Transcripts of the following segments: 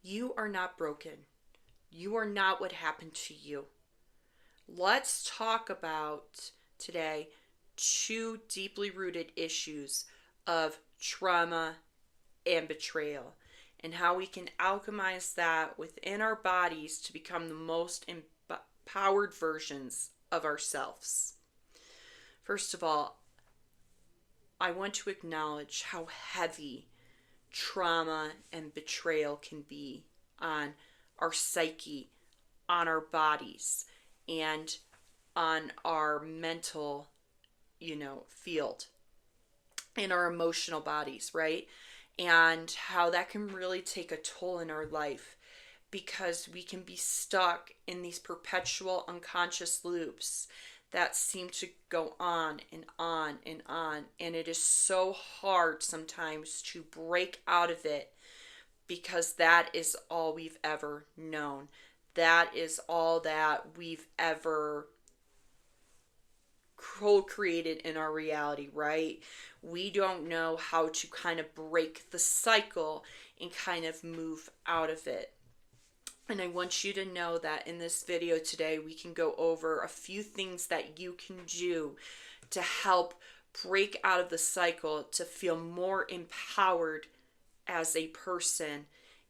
You are not broken. You are not what happened to you. Let's talk about today two deeply rooted issues of trauma and betrayal, and how we can alchemize that within our bodies to become the most empowered versions of ourselves. First of all, I want to acknowledge how heavy trauma and betrayal can be on our psyche, on our bodies, and on our mental, field, in our emotional bodies, right? And how that can really take a toll in our life because we can be stuck in these perpetual unconscious loops that seem to go on and on and on. And it is so hard sometimes to break out of it because that is all we've ever known. That is all that we've ever co-created in our reality, right? We don't know how to kind of break the cycle and kind of move out of it. And I want you to know that in this video today, we can go over a few things that you can do to help break out of the cycle, to feel more empowered as a person,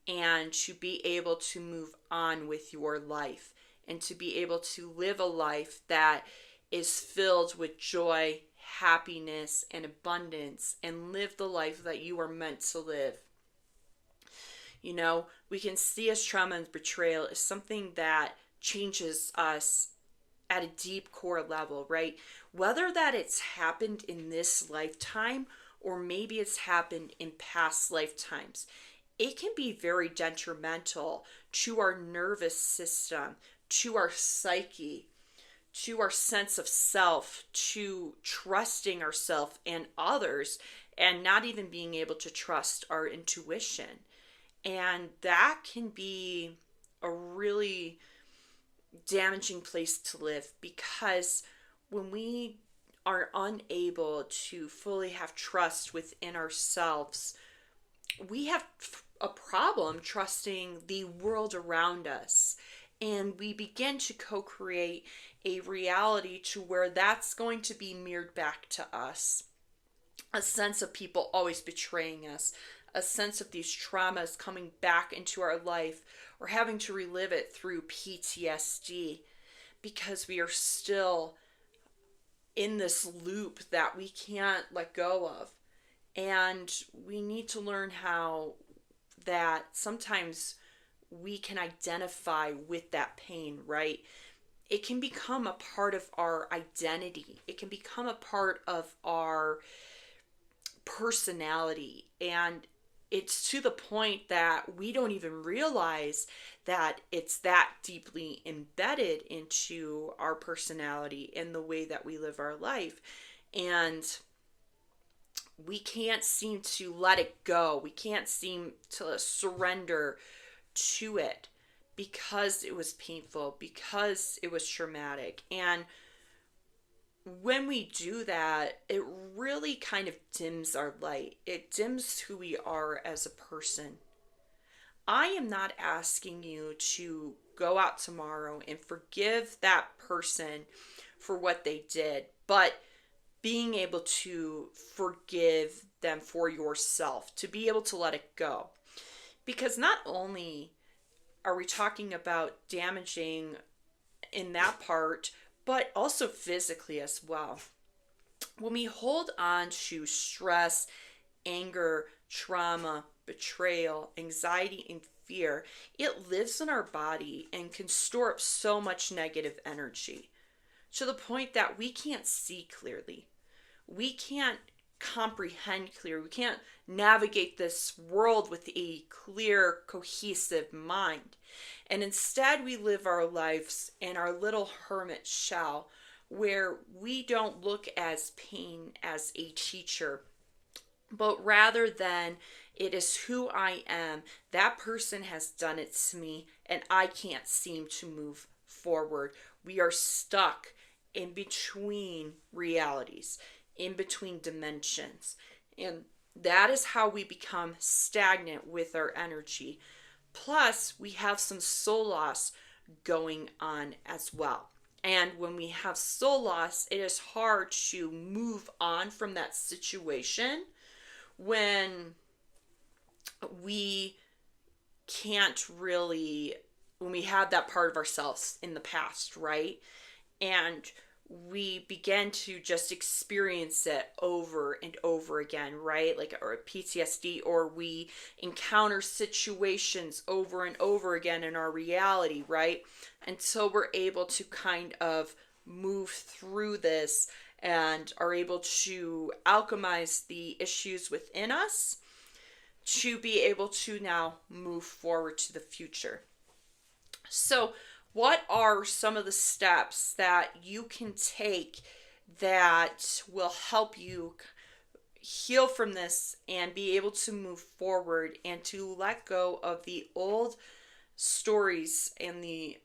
and to be able to move on with your life, and to be able to live a life that is filled with joy, happiness, and abundance, and live the life that you are meant to live. We can see as trauma and betrayal as something that changes us at a deep core level, right? Whether that it's happened in this lifetime or maybe it's happened in past lifetimes, it can be very detrimental to our nervous system, to our psyche, to our sense of self, to trusting ourselves and others, and not even being able to trust our intuition. And that can be a really damaging place to live, because when we are unable to fully have trust within ourselves, we have a problem trusting the world around us. And we begin to co-create a reality to where that's going to be mirrored back to us. A sense of people always betraying us, a sense of these traumas coming back into our life, or having to relive it through PTSD, because we are still in this loop that we can't let go of. And we need to learn how that sometimes we can identify with that pain, right? It can become a part of our identity. It can become a part of our personality. And it's to the point that we don't even realize that it's that deeply embedded into our personality and the way that we live our life. And we can't seem to let it go. We can't seem to surrender to it because it was painful, because it was traumatic. And when we do that, it really kind of dims our light. It dims who we are as a person. I am not asking you to go out tomorrow and forgive that person for what they did, but being able to forgive them for yourself, to be able to let it go. Because not only are we talking about damaging in that part, but also physically as well. When we hold on to stress, anger, trauma, betrayal, anxiety, and fear, it lives in our body and can store up so much negative energy to the point that we can't see clearly. We can't comprehend clearly. We can't navigate this world with a clear, cohesive mind. And instead, we live our lives in our little hermit shell, where we don't look as pain as a teacher, but rather than it is who I am. That person has done it to me, and I can't seem to move forward. We are stuck in between realities, in between dimensions. And that is how we become stagnant with our energy. Plus, we have some soul loss going on as well. And when we have soul loss, it is hard to move on from that situation when we can't really, when we have that part of ourselves in the past, right? And we begin to just experience it over and over again, right? Like, or PTSD, or we encounter situations over and over again in our reality, right? Until we're able to kind of move through this and are able to alchemize the issues within us to be able to now move forward to the future. So, what are some of the steps that you can take that will help you heal from this and be able to move forward and to let go of the old stories and the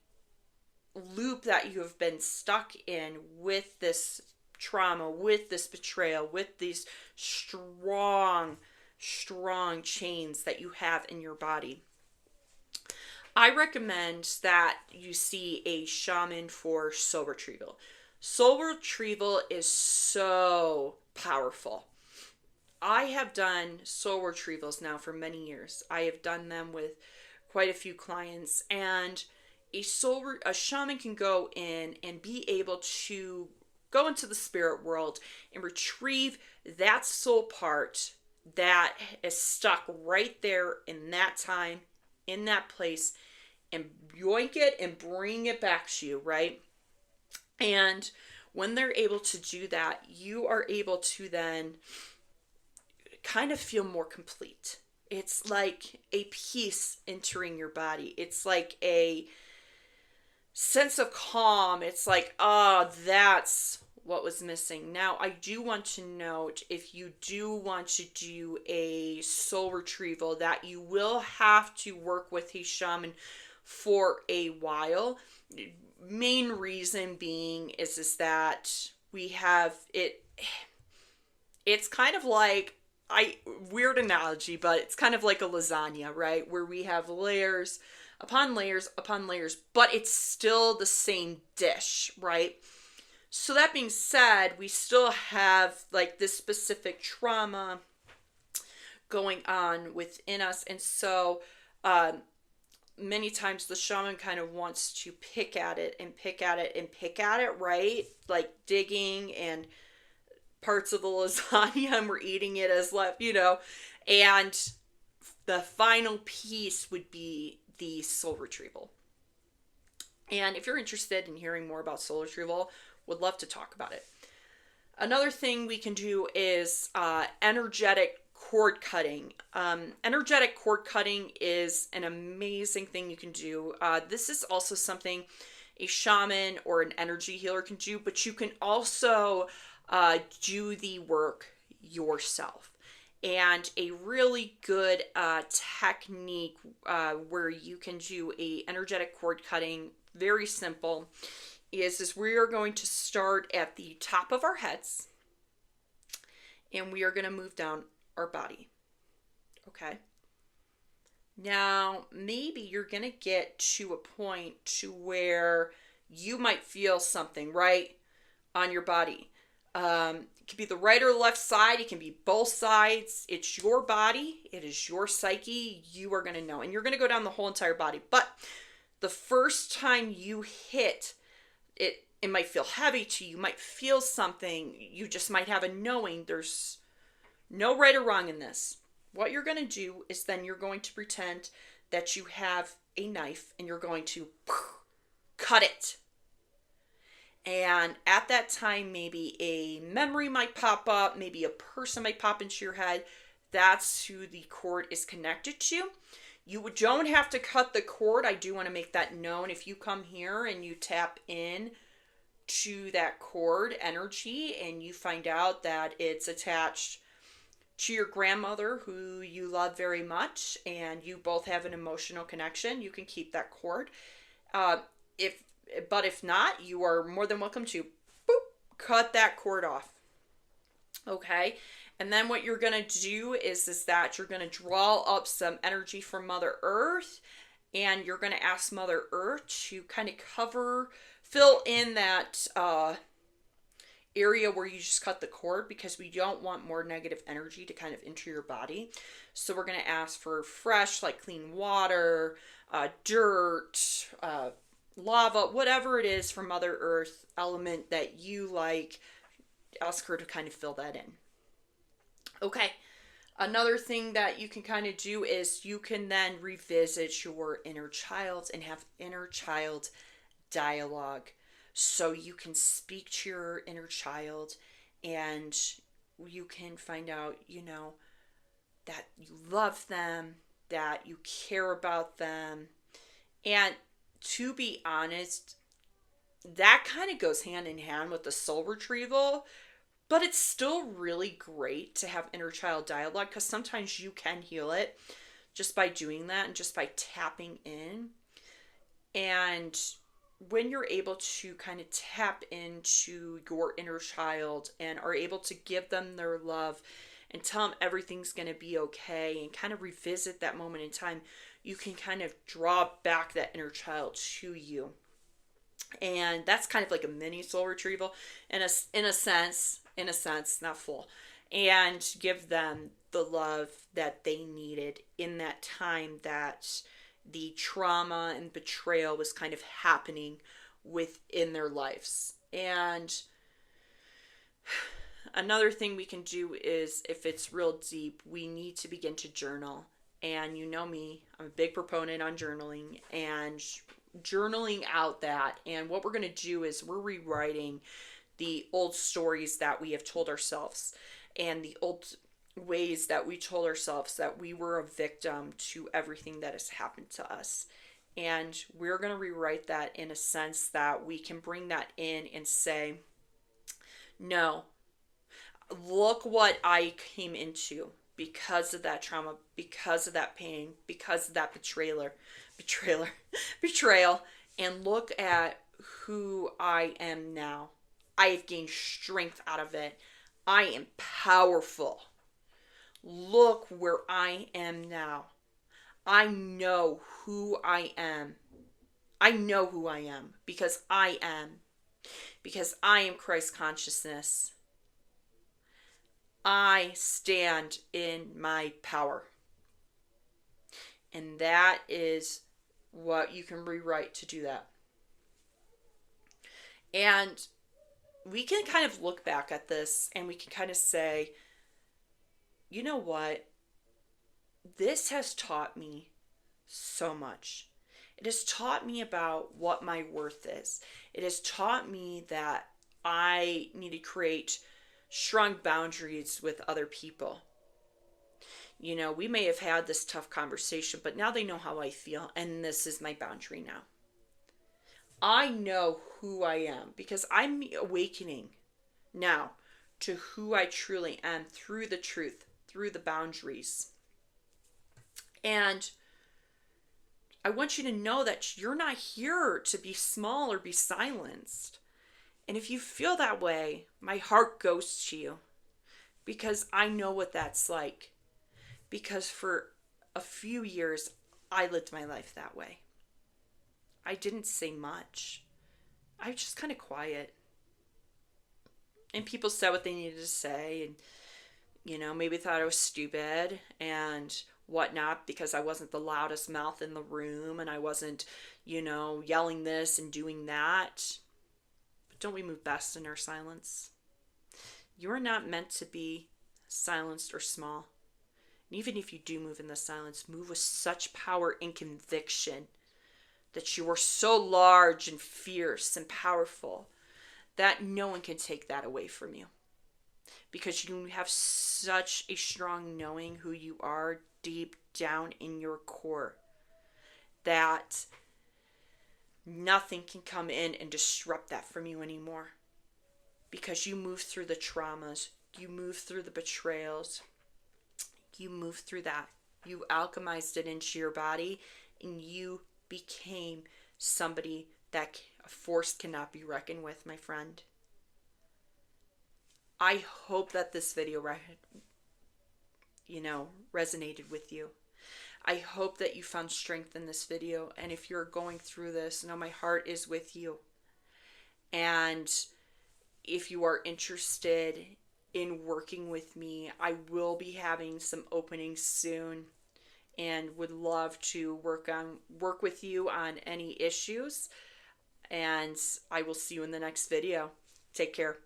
loop that you have been stuck in with this trauma, with this betrayal, with these strong chains that you have in your body? I recommend that you see a shaman for soul retrieval. Soul retrieval is so powerful. I have done soul retrievals now for many years. I have done them with quite a few clients, and a shaman can go in and be able to go into the spirit world and retrieve that soul part that is stuck right there in that time, in that place, and yoink it and bring it back to you, right? And when they're able to do that, you are able to then kind of feel more complete. It's like a peace entering your body. It's like a sense of calm. It's like, oh, that's what was missing. Now, I do want to note, if you do want to do a soul retrieval, that you will have to work with a shaman for a while. Main reason being is that we have it. It's kind of like, weird analogy, but it's kind of like a lasagna, right? Where we have layers upon layers upon layers, but it's still the same dish, right? So that being said, we still have like this specific trauma going on within us. And so many times the shaman kind of wants to pick at it and pick at it and pick at it, right? Like digging and parts of the lasagna, and we're eating it as left, and the final piece would be the soul retrieval. And if you're interested in hearing more about soul retrieval, would love to talk about it. Another thing we can do is energetic cord cutting. Energetic cord cutting is an amazing thing you can do. This is also something a shaman or an energy healer can do, but you can also do the work yourself. And a really good technique where you can do a energetic cord cutting, very simple, is we are going to start at the top of our heads, and we are going to move down our body. Okay? Now, maybe you're going to get to a point to where you might feel something, right, on your body. It can be the right or left side. It can be both sides. It's your body. It is your psyche. You are going to know. And you're going to go down the whole entire body. But the first time you hit it, it might feel heavy to you. You might feel something. You just might have a knowing. There's no right or wrong in this. What you're going to do is then you're going to pretend that you have a knife and you're going to cut it. And at that time, maybe a memory might pop up, maybe a person might pop into your head. That's who the cord is connected to. You don't have to cut the cord. I do want to make that known. If you come here and you tap in to that cord energy and you find out that it's attached to your grandmother who you love very much and you both have an emotional connection, you can keep that cord. If not, you are more than welcome to cut that cord off. Okay? And then what you're going to do is that you're going to draw up some energy from Mother Earth, and you're going to ask Mother Earth to kind of fill in that area where you just cut the cord, because we don't want more negative energy to kind of enter your body. So we're going to ask for fresh, like clean water, dirt, lava, whatever it is from Mother Earth element that you like. Ask her to kind of fill that in. Okay. Another thing that you can kind of do is you can then revisit your inner child and have inner child dialogue. So you can speak to your inner child, and you can find out, that you love them, that you care about them. And to be honest, that kind of goes hand in hand with the soul retrieval, but it's still really great to have inner child dialogue, because sometimes you can heal it just by doing that and just by tapping in. And when you're able to kind of tap into your inner child and are able to give them their love and tell them everything's going to be okay and kind of revisit that moment in time, you can kind of draw back that inner child to you. And that's kind of like a mini soul retrieval in a sense, not full, and give them the love that they needed in that time that the trauma and betrayal was kind of happening within their lives. And another thing we can do is, if it's real deep, we need to begin to journal. And you know me, I'm a big proponent on journaling and journaling out that. And what we're going to do is we're rewriting the old stories that we have told ourselves, and the old ways that we told ourselves that we were a victim to everything that has happened to us. And we're going to rewrite that in a sense that we can bring that in and say, no, look what I came into because of that trauma, because of that pain, because of that betrayal, and look at who I am now. I have gained strength out of it. I am powerful. Look where I am now. I know who I am. I know who I am because I am. Because I am Christ consciousness. I stand in my power. And that is what you can rewrite to do that. And we can kind of look back at this and we can kind of say, you know what? This has taught me so much. It has taught me about what my worth is. It has taught me that I need to create strong boundaries with other people. We may have had this tough conversation, but now they know how I feel, and this is my boundary now. I know who I am because I'm awakening now to who I truly am through the truth, through the boundaries. And I want you to know that you're not here to be small or be silenced. And if you feel that way, my heart goes to you because I know what that's like. Because for a few years, I lived my life that way. I didn't say much. I was just kind of quiet. And people said what they needed to say, and, maybe thought I was stupid and whatnot because I wasn't the loudest mouth in the room and I wasn't, yelling this and doing that. But don't we move best in our silence? You're not meant to be silenced or small. And even if you do move in the silence, move with such power and conviction that you are so large and fierce and powerful that no one can take that away from you. Because you have such a strong knowing who you are deep down in your core that nothing can come in and disrupt that from you anymore. Because you move through the traumas, you move through the betrayals, you move through that. You alchemized it into your body and you became somebody that a force cannot be reckoned with, my friend. I hope that this video, resonated with you. I hope that you found strength in this video. And if you're going through this, know my heart is with you. And if you are interested in working with me, I will be having some openings soon and would love to work with you on any issues. And I will see you in the next video. Take care.